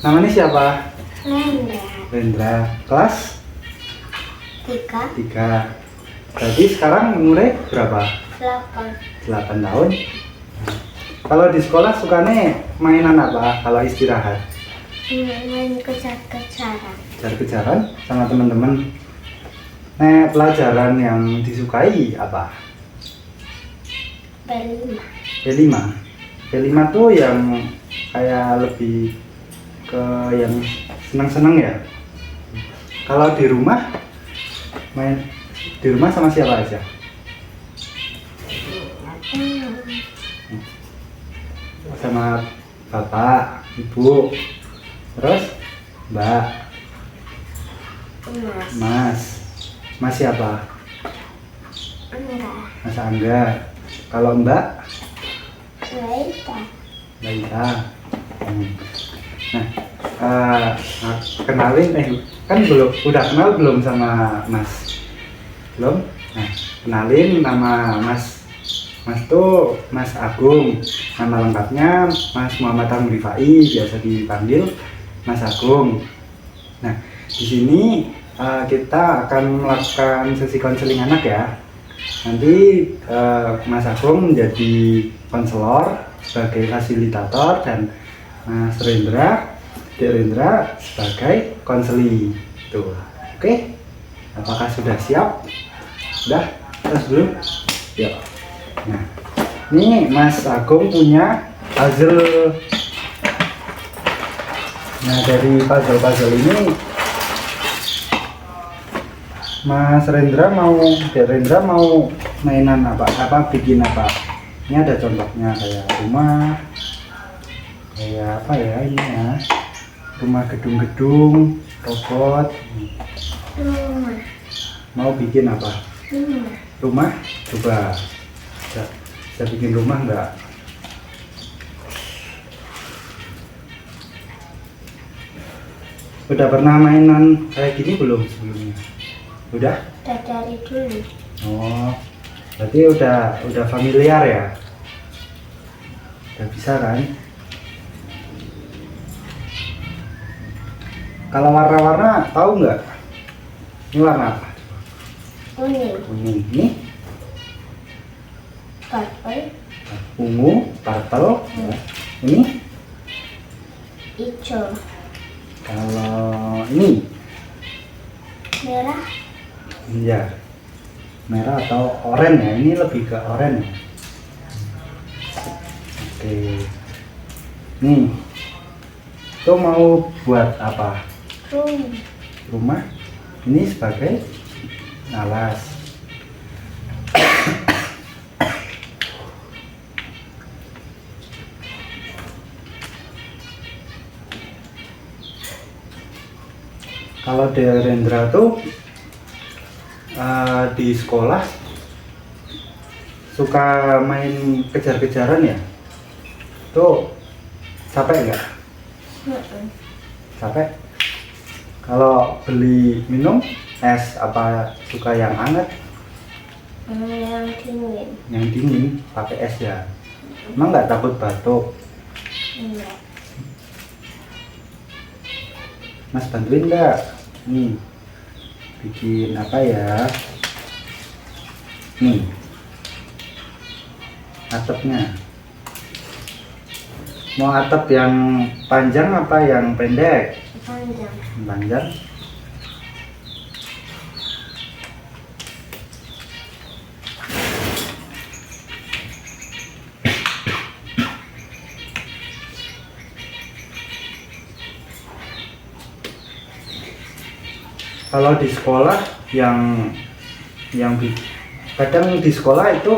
Namanya siapa? Lendra. Rendra. Kelas 3. 3. Berarti sekarang umurnya berapa? 8. 8 tahun. Kalau di sekolah sukanya mainan apa kalau istirahat? Main kejar-kejaran. Kejar-kejaran sama teman-teman. Nah, pelajaran yang disukai apa? Berlima. P5. P5 tuh yang kayak lebih ke yang seneng-seneng ya. Kalau di rumah main di rumah sama siapa aja? Sama bapak, ibu, terus mbak, Mas. mas siapa? Enggak. Mas Angga. Kalau mbak, Laita. Laila. Nah, kenalin kan belum, udah kenal belum sama mas? Belum? Nah, kenalin nama mas. Mas tuh Mas Agung. Nama lengkapnya Mas Muhammad Agung Rifai, biasa dipanggil Mas Agung. Nah, di sini kita akan melakukan sesi konseling anak ya. Nanti Mas Agung menjadi konselor sebagai fasilitator dan Mas Rendra, Dek Rendra sebagai konseli. Tuh, oke? Apakah sudah siap? Sudah? Terus dulu? Yuk. Nah, ini Mas Agung punya puzzle. Nah, dari puzzle-puzzle ini Mas Rendra mau mainan apa? Bikin apa? Ini ada contohnya kayak rumah, kayak apa ya ini ya? Rumah gedung-gedung, robot. Rumah. Mau bikin apa? Rumah. Rumah? Coba. Bisa bikin rumah enggak? Udah pernah mainan kayak gini belum sebelumnya? Udah? Udah dari dulu. Oh, berarti udah familiar ya? Udah bisa kan? Kalau warna-warna tahu nggak? Ini warna apa? Kuning. Kuning. Ini Purple. ungu, purple. Ya. Ini Hijau. kalau ini Merah. ya merah atau oranye ya? Ini lebih ke oranye. Oke. Nih, tuh mau buat apa? Rumah. Ini sebagai alas. Kalau Rendra tuh di sekolah suka main kejar-kejaran ya? Tuh capek nggak? Capek? Kalau beli minum es apa suka yang hangat? Yang dingin. Yang dingin pakai es ya. Emang nggak takut batuk? Enggak. Mas bantuin nggak? Nih bikin apa ya? Nih atapnya. Mau atap yang panjang apa yang pendek? Panjang. Panjang. Kalau di sekolah yang kadang di sekolah itu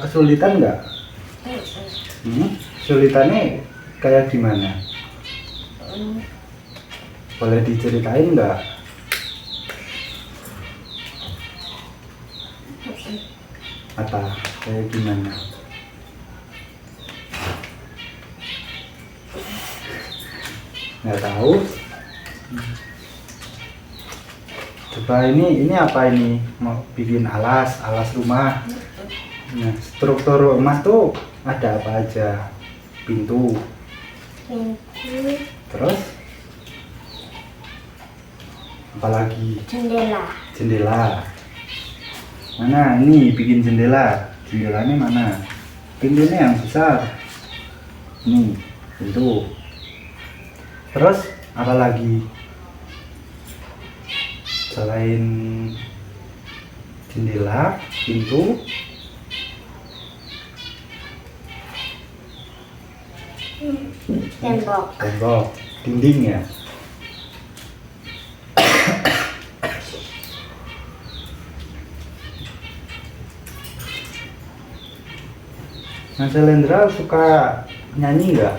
kesulitan nggak? Kesulitannya kayak gimana? Boleh diceritain nggak? Apa kayak gimana? Nggak tahu. Coba ini apa ini? Mau bikin alas rumah. Nah, struktur rumah tuh ada apa aja? Pintu, Pintu, Terus apalagi? Jendela. Jendela. Mana? Ini bikin jendela. Jendelanya mana? Pintunya yang besar. Nih, pintu. Terus apa lagi? Selain jendela, pintu, Tembok. dinding ya. Mas Elendra suka nyanyi nggak?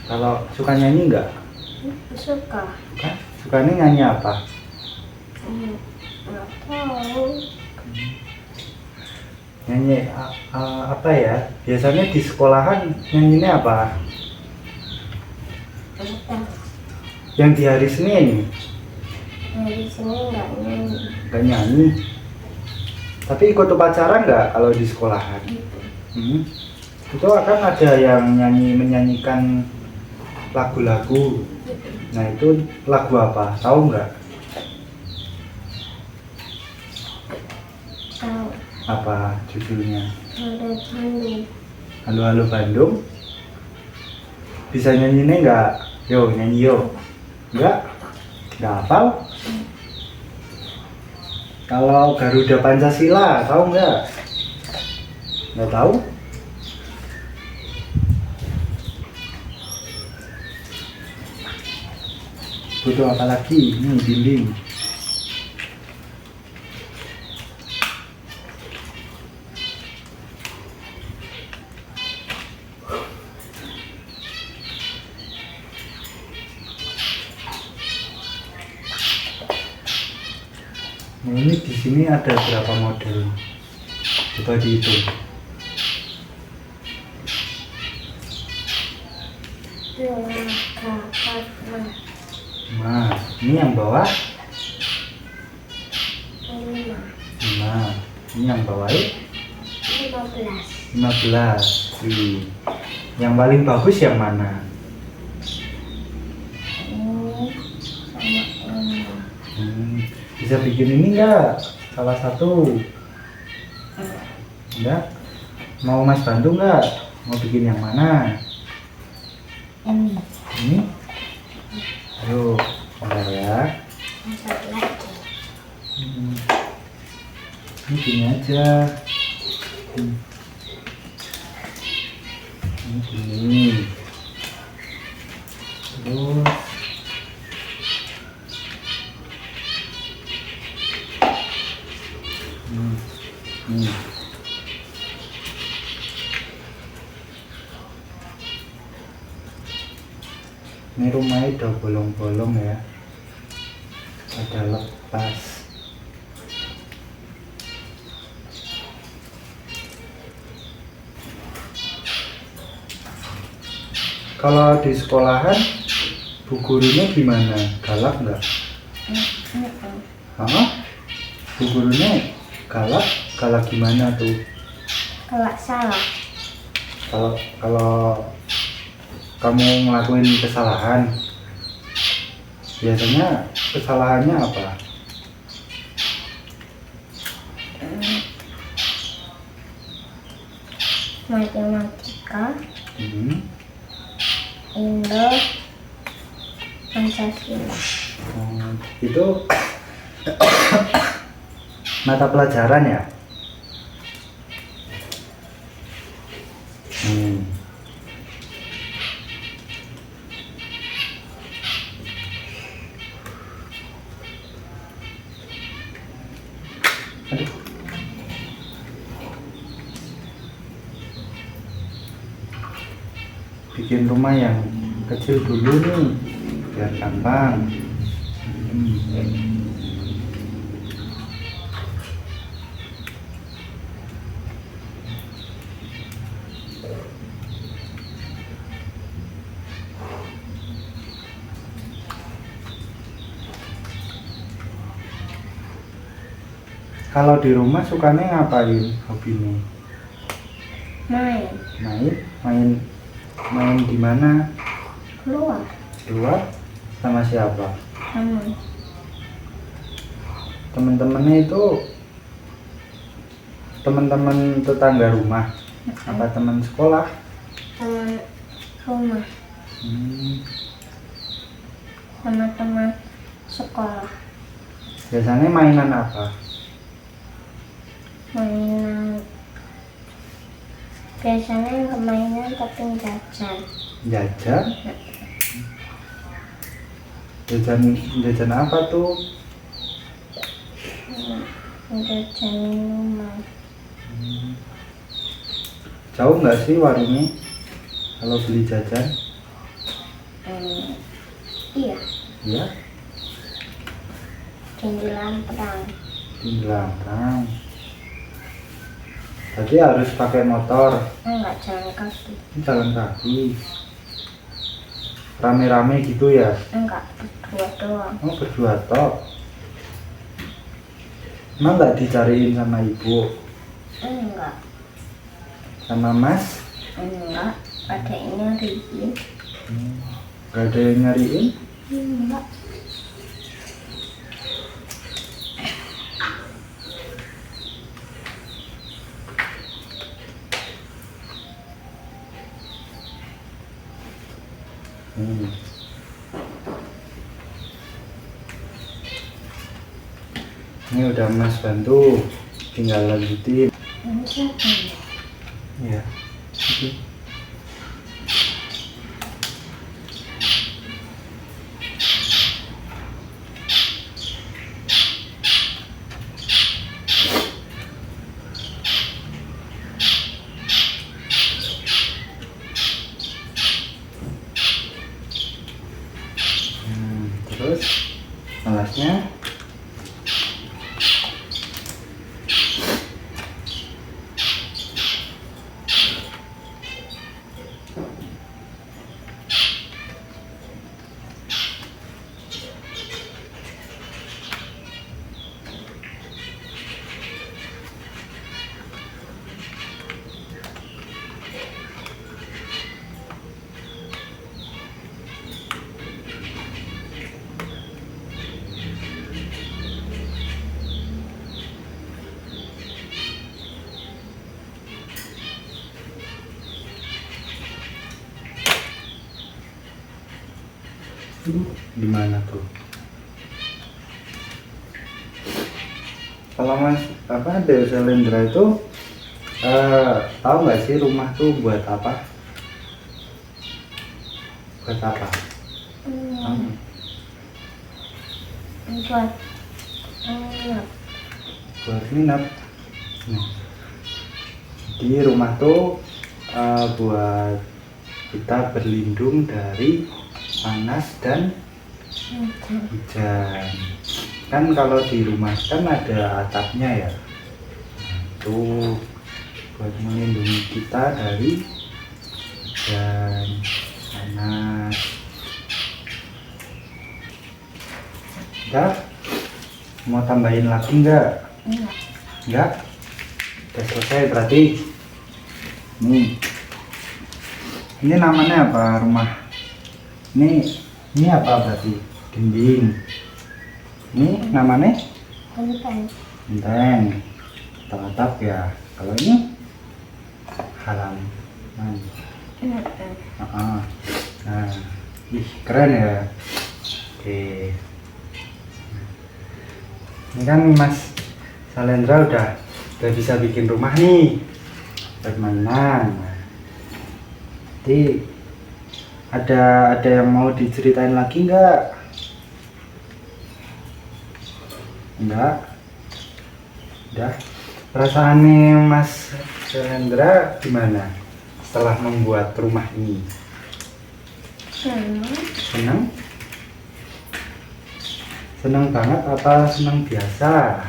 Kalau suka nyanyi nggak? Suka. Suka? Sukanya nyanyi apa? Nggak tahu. Nyanyi apa ya? Biasanya di sekolahan nyanyinya apa? Nggak tahu. Yang di hari Senin Dari sini nggak nyanyi. nggak nyanyi. Tapi ikut upacara nggak kalau di sekolahan? Itu akan ada yang menyanyikan lagu-lagu. Nah itu lagu apa? Tahu nggak? Tahu. Apa judulnya? Ada Bandung. Halo Halo Bandung. Bisa nyanyinya nggak? Yo nyanyi yo. Nggak? Nggak hafal? Kalau Garuda Pancasila tahu nggak? Nggak tahu? Butuh apa lagi? Ini dinding. Nah, ini di sini ada berapa model? Coba dihitung. Dua, empat, lima. Nah, ini yang bawah Lima. 5. Ini yang bawah 15. 15. Yang paling bagus yang mana? Ini sama ini. Bisa bikin ini enggak? Salah satu. Enggak? Mau Mas bantu enggak? Mau bikin yang mana? Ini. Ini? Ayo, bentar ya. Satu lagi. Ini gini aja. Ini gini. Terus nih. Ini rumahnya udah bolong-bolong ya. Ada lepas. Kalau di sekolahan, bu gurunya gimana? Galak nggak? Hah? Bu gurunya galak? Galak gimana tuh? Kalau salah. Kalau kamu ngelakuin kesalahan, biasanya kesalahannya apa? Matematika, Indo, Pancasila. Itu mata pelajaran ya? Aduh. Bikin rumah yang kecil dulu nih biar gampang. Kalau di rumah sukanya ngapain hobinya? Main. Main di mana? Keluar. Keluar sama siapa? Teman. Teman-temannya itu teman-teman tetangga rumah apa teman sekolah? Teman rumah. Sama teman sekolah. Biasanya mainan apa? Mainan. Biasanya nggak mainan tapi jajan. Jajan? Jajan apa tuh? Jajan minuman. Jauh nggak sih warungnya kalau beli jajan? Iya. Iya. Di Lampang. Di belakang. Tadi harus pakai motor. Enggak, jalan kaki. Jalan kaki. Rame-rame gitu ya? Enggak, berdua doang. Oh, berdua tok. Emang nggak dicariin sama ibu? Enggak. Sama mas? Enggak, adiknya nyariin. Gak ada yang nyariin? Enggak. Ini udah mas bantu, tinggal lanjutin. Ini siapa ya? Ya. Terus alasnya gimana tuh? Kalau mas apa Desa Lendra itu tahu nggak sih rumah tuh buat apa? Buat apa? Buat Buat nginep. Nah, di rumah tuh buat kita berlindung dari panas dan hujan. Kan kalau di rumah kan ada atapnya ya. Itu buat melindungi kita dari hujan, panas. Udah? Mau tambahin lagi nggak? enggak. Enggak? Udah selesai berarti. Ini namanya apa rumah? Ini apa berarti? Dinding. Ini namanya? Genteng. Atap ya. Kalau ini halaman. Nah, ih keren ya. Oke. Ini kan Mas Salendra udah bisa bikin rumah nih, permainan. Jadi ada yang mau diceritain lagi nggak? Enggak. Udah. Perasaannya Mas Salendra gimana setelah membuat rumah ini? Senang? Senang banget apa senang biasa?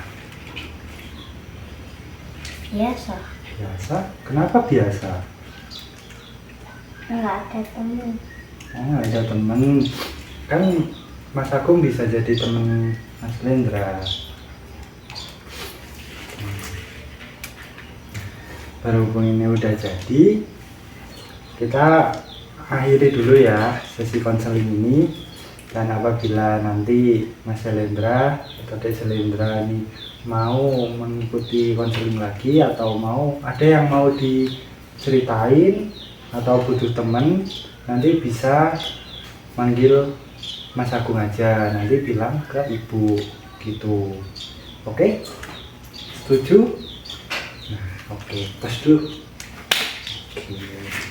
Biasa. Biasa? Kenapa biasa? Enggak ada temen. Oh, ada temen. Kan Mas Agung bisa jadi temen Mas Lendra. berhubung ini udah jadi, kita akhiri dulu ya sesi konseling ini. Dan apabila nanti Mas Shelendra atau Dek Shelendra ini mau mengikuti konseling lagi, atau ada yang mau diceritain atau butuh temen, nanti bisa manggil Mas Agung aja, nanti bilang ke ibu gitu. Oke? Setuju? Nah, oke, tes dulu. Oke.